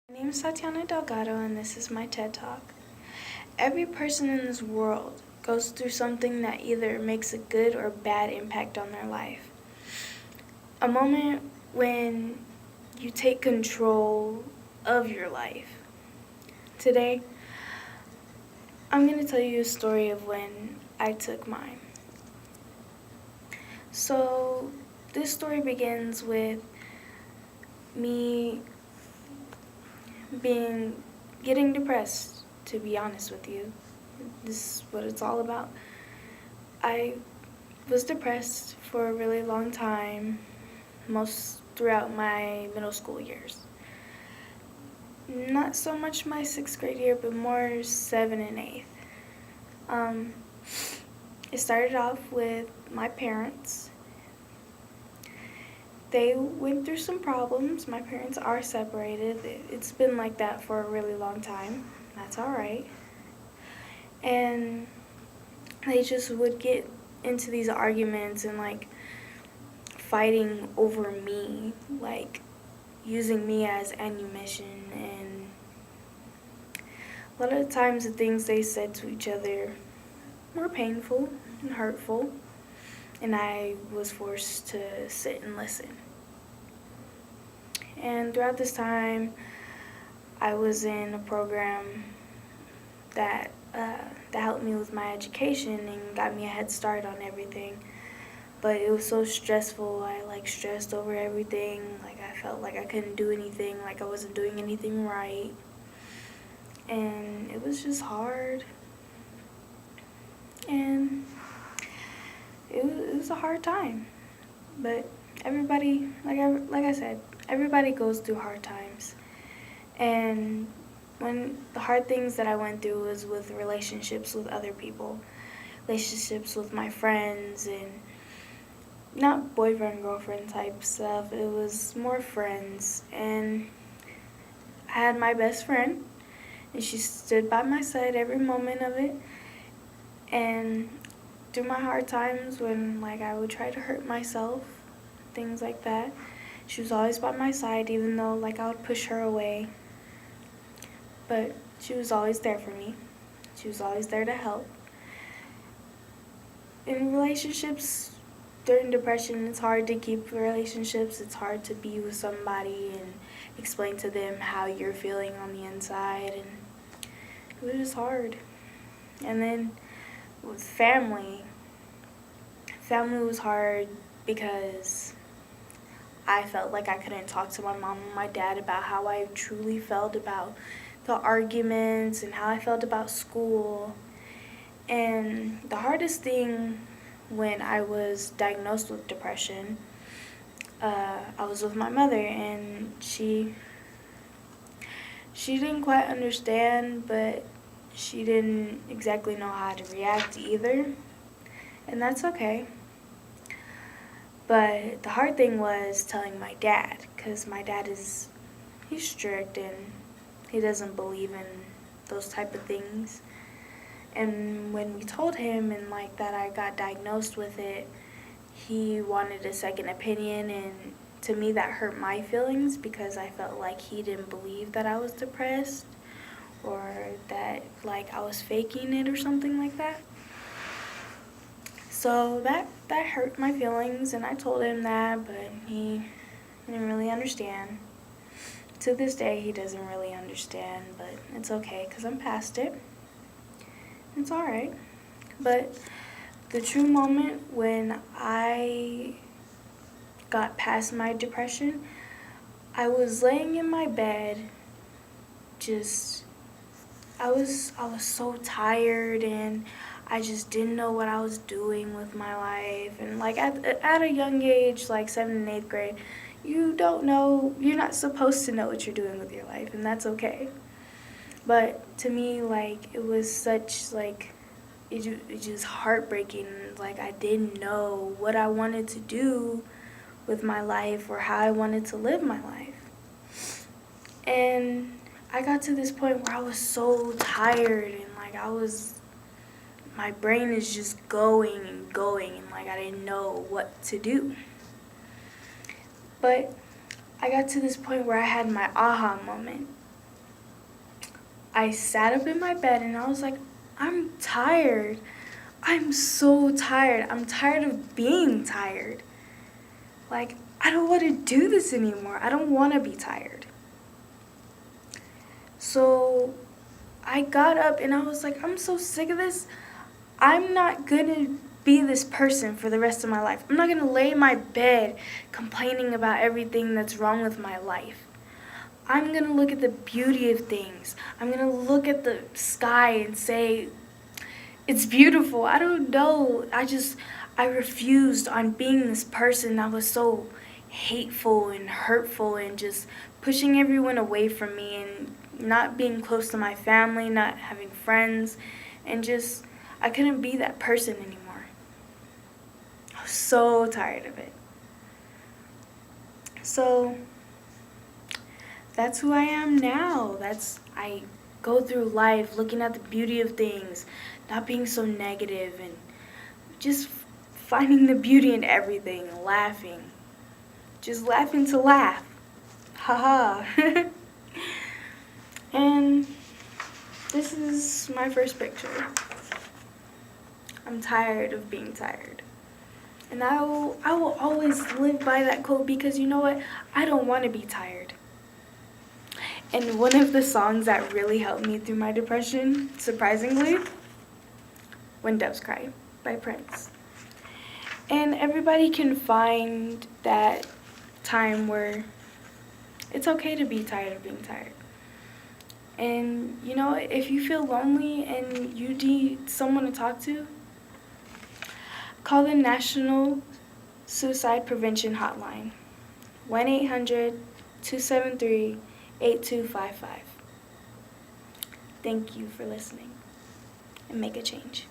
My name is Tatiana Delgado, and this is my TED Talk. Every person in this world goes through something that either makes a good or bad impact on their life. A moment when you take control of your life. Today, I'm going to tell you a story of when I took mine. So, this story begins with me getting depressed, to be honest with you. This is what it's all about. I was depressed for a really long time, most throughout my middle school years. Not so much my 6th grade year, but more 7th and 8th. It started off with my parents. They went through some problems. My parents are separated. It's been like that for a really long time. That's all right. And they just would get into these arguments and fighting over me, using me as ammunition. And a lot of the times the things they said to each other were painful and hurtful, and I was forced to sit and listen. And throughout this time, I was in a program that helped me with my education and got me a head start on everything. But it was so stressful. I stressed over everything. I felt like I couldn't do anything, like I wasn't doing anything right. And it was just hard. And it was a hard time. But everybody, like I said, everybody goes through hard times. And when the hard things that I went through was with relationships with other people, relationships with my friends, and not boyfriend, girlfriend type stuff. It was more friends. And I had my best friend, and she stood by my side every moment of it. And through my hard times when I would try to hurt myself, things like that, she was always by my side, even though I would push her away. But she was always there for me. She was always there to help. In relationships, during depression, it's hard to keep relationships. It's hard to be with somebody and explain to them how you're feeling on the inside. And it was just hard. And then with family was hard because I felt like I couldn't talk to my mom and my dad about how I truly felt about the arguments and how I felt about school. And the hardest thing when I was diagnosed with depression, I was with my mother, and she didn't quite understand, but she didn't exactly know how to react either. And that's okay. But the hard thing was telling my dad, because my dad he's strict and he doesn't believe in those type of things. And when we told him and that I got diagnosed with it, he wanted a second opinion, and to me that hurt my feelings because I felt like he didn't believe that I was depressed or that I was faking it or something like that. So that hurt my feelings, and I told him that, but he didn't really understand. To this day, he doesn't really understand, but it's okay because I'm past it. It's all right. But the true moment when I got past my depression, I was laying in my bed, I was so tired, and I just didn't know what I was doing with my life. And at a young age, 7th and 8th grade, you don't know, you're not supposed to know what you're doing with your life, and that's okay. But to me, it was such, it's just heartbreaking. I didn't know what I wanted to do with my life or how I wanted to live my life. And I got to this point where I was so tired, and my brain is just going and going, and I didn't know what to do. But I got to this point where I had my aha moment. I sat up in my bed and I was like, I'm tired. I'm so tired. I'm tired of being tired. Like, I don't want to do this anymore. I don't want to be tired. So I got up and I was like, I'm so sick of this. I'm not going to be this person for the rest of my life. I'm not going to lay in my bed complaining about everything that's wrong with my life. I'm going to look at the beauty of things. I'm going to look at the sky and say, it's beautiful. I don't know. I refused on being this person that was so hateful and hurtful and just pushing everyone away from me and not being close to my family, not having friends, and just, I couldn't be that person anymore. I was so tired of it. So that's who I am now. I go through life looking at the beauty of things, not being so negative, and just finding the beauty in everything, laughing. Just laughing to laugh. Haha. And this is my first picture. I'm tired of being tired. And I will always live by that quote because you know what? I don't want to be tired. And one of the songs that really helped me through my depression, surprisingly, When Doves Cry by Prince. And everybody can find that time where it's okay to be tired of being tired. And you know, if you feel lonely and you need someone to talk to, call the National Suicide Prevention Hotline, 1-800-273-8255. Thank you for listening and make a change.